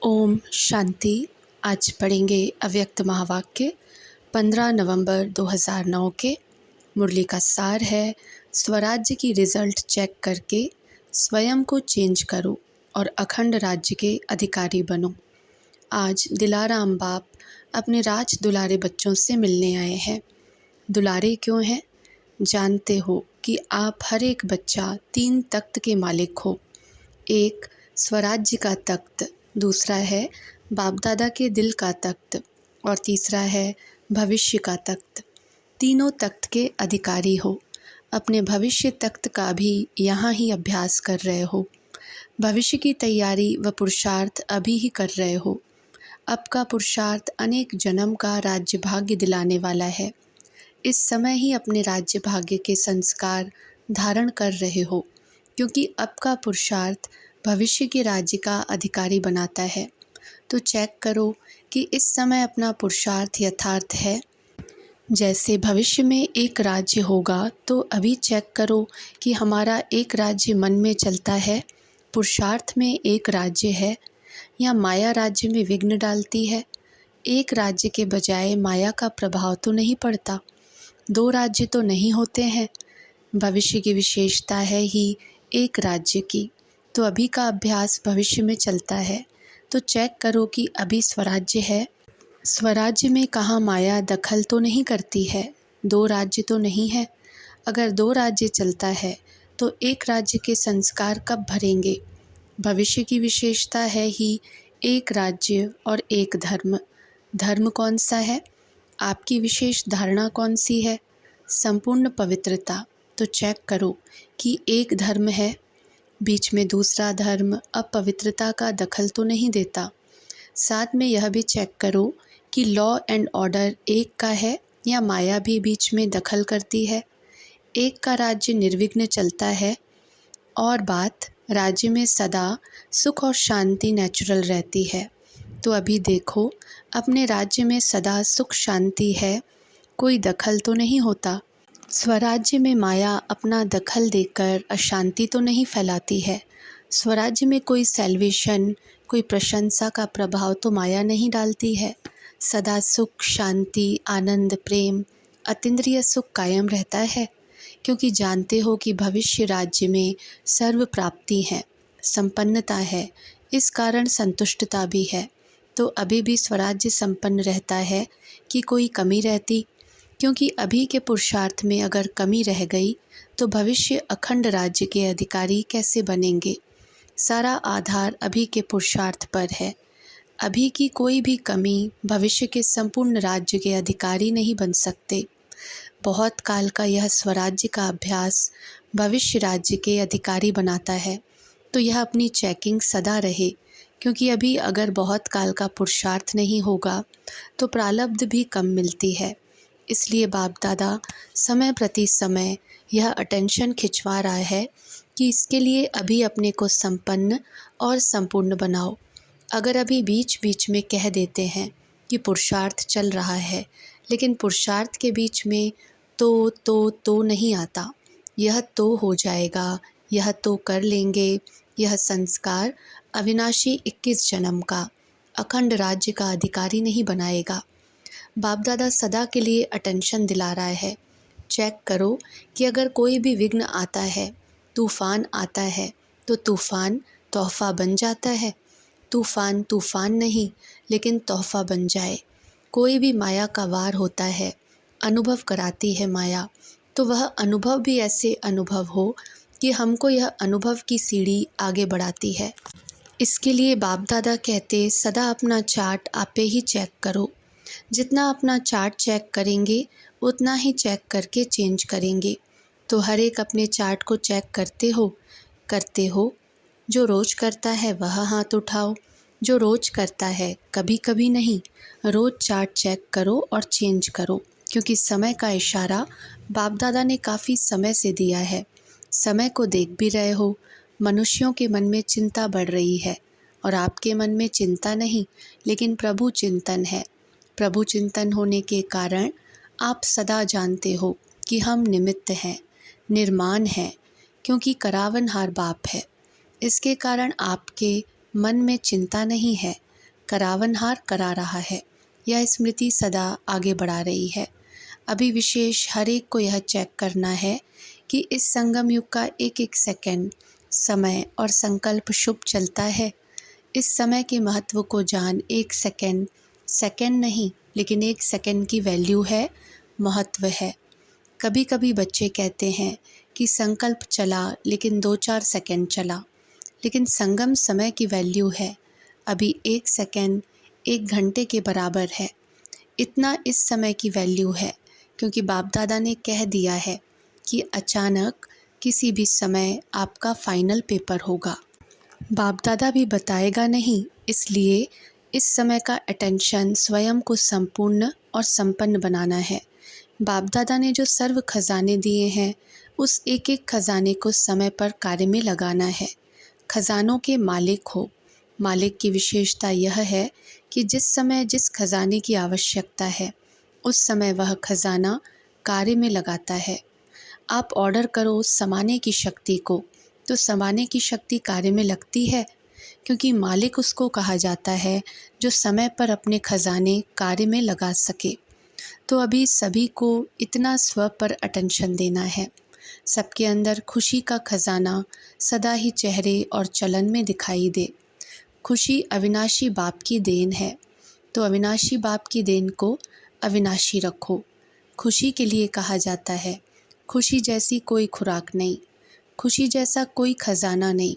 ओम शांति। आज पढ़ेंगे अव्यक्त महावाक्य 15 नवंबर 2009 के। मुरली का सार है, स्वराज्य की रिजल्ट चेक करके स्वयं को चेंज करो और अखंड राज्य के अधिकारी बनो। आज दिलाराम बाप अपने राज दुलारे बच्चों से मिलने आए हैं। दुलारे क्यों हैं? जानते हो कि आप हर एक बच्चा 3 तख्त के मालिक हो। एक स्वराज्य का तख्त, दूसरा है बाप दादा के दिल का तख्त और तीसरा है भविष्य का तख्त। तीनों तख्त के अधिकारी हो। अपने भविष्य तख्त का भी यहाँ ही अभ्यास कर रहे हो। भविष्य की तैयारी व पुरुषार्थ अभी ही कर रहे हो। अब का पुरुषार्थ अनेक जन्म का राज्य भाग्य दिलाने वाला है। इस समय ही अपने राज्य भाग्य के संस्कार धारण कर रहे हो, क्योंकि अब का पुरुषार्थ भविष्य के राज्य का अधिकारी बनाता है। तो चेक करो कि इस समय अपना पुरुषार्थ यथार्थ है। जैसे भविष्य में एक राज्य होगा, तो अभी चेक करो कि हमारा एक राज्य मन में चलता है, पुरुषार्थ में एक राज्य है, या माया राज्य में विघ्न डालती है। एक राज्य के बजाय माया का प्रभाव तो नहीं पड़ता। 2 राज्य तो नहीं होते हैं। भविष्य की विशेषता है ही एक राज्य की। तो अभी का अभ्यास भविष्य में चलता है। तो चेक करो कि अभी स्वराज्य है। स्वराज्य में कहाँ माया दखल तो नहीं करती है। 2 राज्य तो नहीं है। अगर 2 राज्य चलता है तो एक राज्य के संस्कार कब भरेंगे? भविष्य की विशेषता है ही एक राज्य और एक धर्म। धर्म कौन सा है? आपकी विशेष धारणा कौन सी है? संपूर्ण पवित्रता। तो चेक करो कि एक धर्म है, बीच में दूसरा धर्म अपवित्रता का दखल तो नहीं देता। साथ में यह भी चेक करो कि लॉ एंड ऑर्डर एक का है या माया भी बीच में दखल करती है। एक का राज्य निर्विघ्न चलता है और बात राज्य में सदा सुख और शांति नेचुरल रहती है। तो अभी देखो, अपने राज्य में सदा सुख शांति है, कोई दखल तो नहीं होता। स्वराज्य में माया अपना दखल देकर अशांति तो नहीं फैलाती है। स्वराज्य में कोई सैल्वेशन, कोई प्रशंसा का प्रभाव तो माया नहीं डालती है। सदा सुख, शांति, आनंद, प्रेम, अतीन्द्रिय सुख कायम रहता है, क्योंकि जानते हो कि भविष्य राज्य में सर्व प्राप्ति है, संपन्नता है, इस कारण संतुष्टता भी है। तो अभी भी स्वराज्य संपन्न रहता है कि कोई कमी रहती? क्योंकि अभी के पुरुषार्थ में अगर कमी रह गई तो भविष्य अखंड राज्य के अधिकारी कैसे बनेंगे? सारा आधार अभी के पुरुषार्थ पर है। अभी की कोई भी कमी भविष्य के संपूर्ण राज्य के अधिकारी नहीं बन सकते। बहुत काल का यह स्वराज्य का अभ्यास भविष्य राज्य के अधिकारी बनाता है। तो यह अपनी चेकिंग सदा रहे, क्योंकि अभी अगर बहुत काल का पुरुषार्थ नहीं होगा तो प्रारब्ध भी कम मिलती है। इसलिए बाप दादा समय प्रति समय यह अटेंशन खिंचवा रहा है कि इसके लिए अभी अपने को संपन्न और संपूर्ण बनाओ। अगर अभी बीच बीच में कह देते हैं कि पुरुषार्थ चल रहा है, लेकिन पुरुषार्थ के बीच में तो नहीं आता। यह तो हो जाएगा, यह तो कर लेंगे, यह संस्कार अविनाशी 21 जन्म का अखंड राज्य का अधिकारी नहीं बनाएगा। बाप दादा सदा के लिए अटेंशन दिला रहा है। चेक करो कि अगर कोई भी विघ्न आता है, तूफ़ान आता है, तो तूफ़ान तोहफ़ा बन जाता है। तूफ़ान तूफ़ान नहीं, लेकिन तोहफ़ा बन जाए। कोई भी माया का वार होता है, अनुभव कराती है माया, तो वह अनुभव भी ऐसे अनुभव हो कि हमको यह अनुभव की सीढ़ी आगे बढ़ाती है। इसके लिए बाप दादा कहते सदा अपना चार्ट आपे ही चेक करो। जितना अपना चार्ट चेक करेंगे उतना ही चेक करके चेंज करेंगे। तो हर एक अपने चार्ट को चेक करते हो। जो रोज़ करता है वह हाथ उठाओ। जो रोज़ करता है, कभी कभी नहीं, रोज़ चार्ट चेक करो और चेंज करो, क्योंकि समय का इशारा बाप दादा ने काफ़ी समय से दिया है। समय को देख भी रहे हो, मनुष्यों के मन में चिंता बढ़ रही है और आपके मन में चिंता नहीं, लेकिन प्रभु चिंतन है। प्रभु चिंतन होने के कारण आप सदा जानते हो कि हम निमित्त हैं, निर्माण हैं, क्योंकि करावनहार बाप है। इसके कारण आपके मन में चिंता नहीं है। करावनहार करा रहा है। यह स्मृति सदा आगे बढ़ा रही है। अभी विशेष हर एक को यह चेक करना है कि इस संगम युग का एक एक सेकंड समय और संकल्प शुभ चलता है। इस समय के महत्व को जान। एक सेकंड सेकंड नहीं, लेकिन एक सेकंड की वैल्यू है, महत्व है। कभी कभी बच्चे कहते हैं कि संकल्प चला लेकिन 2-4 सेकंड चला, लेकिन संगम समय की वैल्यू है। अभी एक सेकंड 1 घंटे के बराबर है। इतना इस समय की वैल्यू है क्योंकि बाप दादा ने कह दिया है कि अचानक किसी भी समय आपका फाइनल पेपर होगा। बाप दादा भी बताएगा नहीं, इसलिए इस समय का अटेंशन स्वयं को संपूर्ण और संपन्न बनाना है। बाप दादा ने जो सर्व खजाने दिए हैं, उस एक एक खजाने को समय पर कार्य में लगाना है। खजानों के मालिक हो। मालिक की विशेषता यह है कि जिस समय जिस खजाने की आवश्यकता है, उस समय वह खजाना कार्य में लगाता है। आप ऑर्डर करो समाने की शक्ति को, तो समाने की शक्ति कार्य में लगती है, क्योंकि मालिक उसको कहा जाता है जो समय पर अपने खजाने कार्य में लगा सके। तो अभी सभी को इतना स्व पर अटेंशन देना है। सबके अंदर खुशी का खजाना सदा ही चेहरे और चलन में दिखाई दे। खुशी अविनाशी बाप की देन है, तो अविनाशी बाप की देन को अविनाशी रखो। खुशी के लिए कहा जाता है, खुशी जैसी कोई खुराक नहीं, खुशी जैसा कोई खजाना नहीं।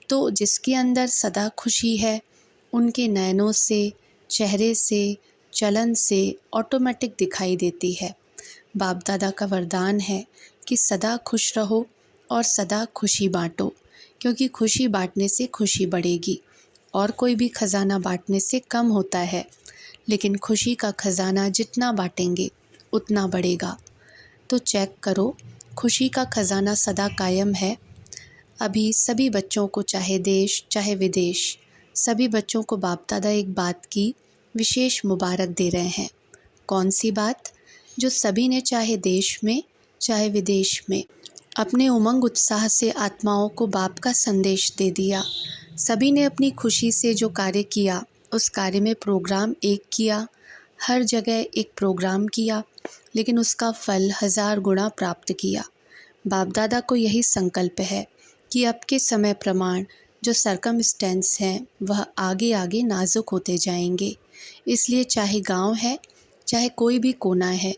तो जिसके अंदर सदा खुशी है, उनके नयनों से, चेहरे से, चलन से ऑटोमेटिक दिखाई देती है। बाप दादा का वरदान है कि सदा खुश रहो और सदा खुशी बांटो, क्योंकि खुशी बांटने से खुशी बढ़ेगी। और कोई भी खजाना बांटने से कम होता है, लेकिन खुशी का खजाना जितना बांटेंगे उतना बढ़ेगा। तो चेक करो, खुशी का खजाना सदा कायम है। अभी सभी बच्चों को, चाहे देश चाहे विदेश, सभी बच्चों को बाप दादा एक बात की विशेष मुबारक दे रहे हैं। कौन सी बात? जो सभी ने चाहे देश में चाहे विदेश में अपने उमंग उत्साह से आत्माओं को बाप का संदेश दे दिया। सभी ने अपनी खुशी से जो कार्य किया, उस कार्य में प्रोग्राम एक किया, हर जगह एक प्रोग्राम किया, लेकिन उसका फल 1000 गुना प्राप्त किया। बाप दादा को यही संकल्प है कि अब के समय प्रमाण जो सर्कमस्टेंस हैं, वह आगे आगे नाजुक होते जाएंगे। इसलिए चाहे गांव है चाहे कोई भी कोना है,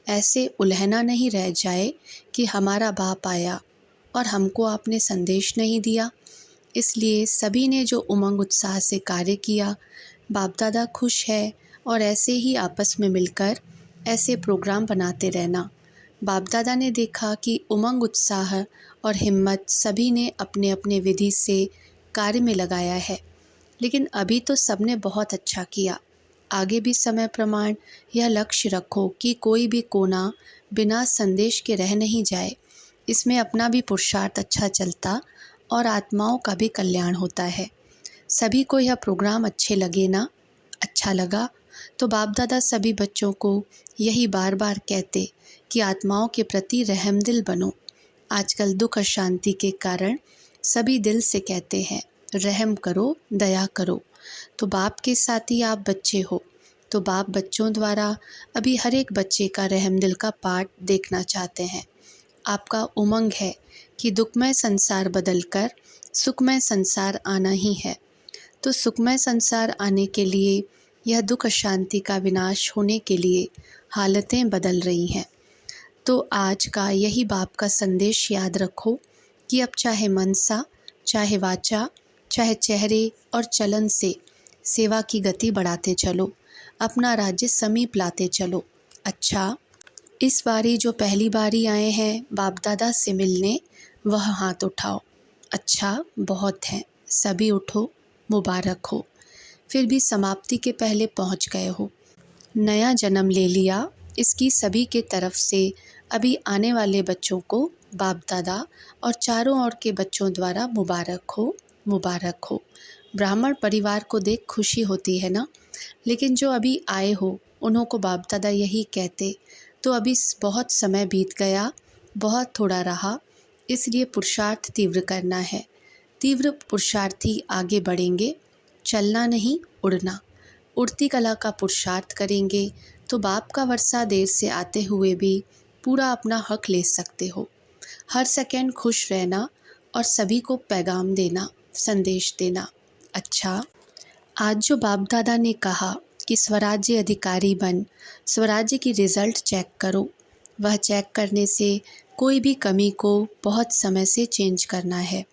ऐसे उलहना नहीं रह जाए कि हमारा बाप आया और हमको आपने संदेश नहीं दिया। इसलिए सभी ने जो उमंग उत्साह से कार्य किया, बाप दादा खुश है। और ऐसे ही आपस में मिलकर ऐसे प्रोग्राम बनाते रहना। बाप दादा ने देखा कि उमंग उत्साह और हिम्मत सभी ने अपने अपने विधि से कार्य में लगाया है, लेकिन अभी तो सबने बहुत अच्छा किया। आगे भी समय प्रमाण यह लक्ष्य रखो कि कोई भी कोना बिना संदेश के रह नहीं जाए। इसमें अपना भी पुरुषार्थ अच्छा चलता और आत्माओं का भी कल्याण होता है। सभी को यह प्रोग्राम अच्छे लगे ना? अच्छा लगा तो बाप दादा सभी बच्चों को यही बार बार कहते कि आत्माओं के प्रति रहमदिल बनो। आजकल दुख और शांति के कारण सभी दिल से कहते हैं रहम करो, दया करो। तो बाप के साथ ही आप बच्चे हो, तो बाप बच्चों द्वारा अभी हर एक बच्चे का रहमदिल का पाठ देखना चाहते हैं। आपका उमंग है कि दुखमय संसार बदलकर सुखमय संसार आना ही है। तो सुखमय संसार आने के लिए, यह दुख शांति का विनाश होने के लिए हालतें बदल रही हैं। तो आज का यही बाप का संदेश याद रखो कि अब चाहे मनसा, चाहे वाचा, चाहे चेहरे और चलन से सेवा की गति बढ़ाते चलो, अपना राज्य समीप लाते चलो। अच्छा, इस बारी जो पहली बारी आए हैं बाप दादा से मिलने, वह हाथ उठाओ। अच्छा, बहुत हैं, सभी उठो, मुबारक हो। फिर भी समाप्ति के पहले पहुंच गए हो, नया जन्म ले लिया। इसकी सभी के तरफ से अभी आने वाले बच्चों को बाप दादा और चारों ओर के बच्चों द्वारा मुबारक हो, मुबारक हो। ब्राह्मण परिवार को देख खुशी होती है ना, लेकिन जो अभी आए हो उन्हों को बाप दादा यही कहते, तो अभी बहुत समय बीत गया, बहुत थोड़ा रहा, इसलिए पुरुषार्थ तीव्र करना है। तीव्र पुरुषार्थी आगे बढ़ेंगे चलना नहीं, उड़ना। उड़ती कला का पुरुषार्थ करेंगे तो बाप का वर्षा देर से आते हुए भी पूरा अपना हक ले सकते हो। हर सेकंड खुश रहना और सभी को पैगाम देना, संदेश देना। अच्छा, आज जो बाप दादा ने कहा कि स्वराज्य अधिकारी बन स्वराज्य की रिज़ल्ट चेक करो, वह चेक करने से कोई भी कमी को बहुत समय से चेंज करना है,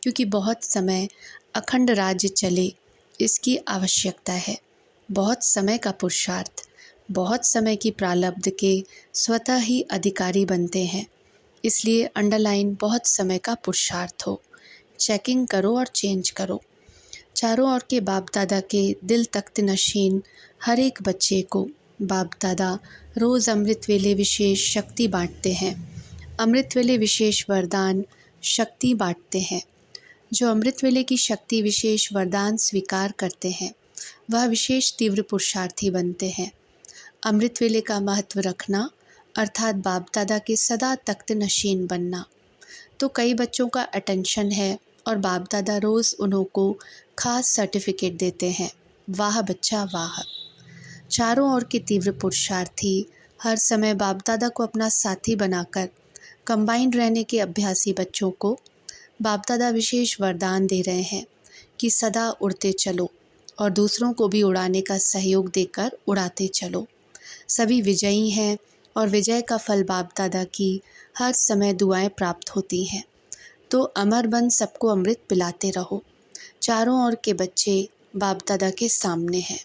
क्योंकि बहुत समय अखंड राज्य चले इसकी आवश्यकता है। बहुत समय का पुरुषार्थ, बहुत समय की प्रारब्ध के स्वतः ही अधिकारी बनते हैं। इसलिए अंडरलाइन बहुत समय का पुरुषार्थ हो। चेकिंग करो और चेंज करो। चारों ओर के बाप दादा के दिल तख्त नशीन हर एक बच्चे को बाप दादा रोज़ अमृत वेले विशेष शक्ति बांटते हैं। अमृत वेले विशेष वरदान शक्ति बांटते हैं। जो अमृत वेले की शक्ति विशेष वरदान स्वीकार करते हैं वह विशेष तीव्र पुरुषार्थी बनते हैं। अमृत वेले का महत्व रखना अर्थात बाप दादा के सदा तख्त नशीन बनना। तो कई बच्चों का अटेंशन है और बाप दादा रोज़ उन्हों को खास सर्टिफिकेट देते हैं। वाह बच्चा वाह। चारों ओर के तीव्र पुरुषार्थी हर समय बाप दादा को अपना साथी बनाकर कंबाइंड रहने के अभ्यासी बच्चों को बाप दादा विशेष वरदान दे रहे हैं कि सदा उड़ते चलो और दूसरों को भी उड़ाने का सहयोग देकर उड़ाते चलो। सभी विजयी हैं और विजय का फल बाप दादा की हर समय दुआएं प्राप्त होती हैं। तो अमर बन सबको अमृत पिलाते रहो। चारों ओर के बच्चे बाप दादा के सामने हैं।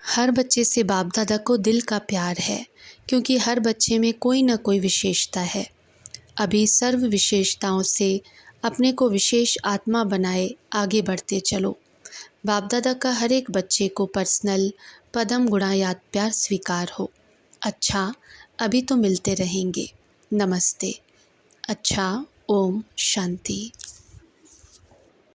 हर बच्चे से बाप दादा को दिल का प्यार है, क्योंकि हर बच्चे में कोई न कोई विशेषता है। अभी सर्व विशेषताओं से अपने को विशेष आत्मा बनाए आगे बढ़ते चलो। बाप दादा का हर एक बच्चे को पर्सनल पदम गुणा याद प्यार स्वीकार हो। अच्छा, अभी तो मिलते रहेंगे। नमस्ते। अच्छा, ओम शांति।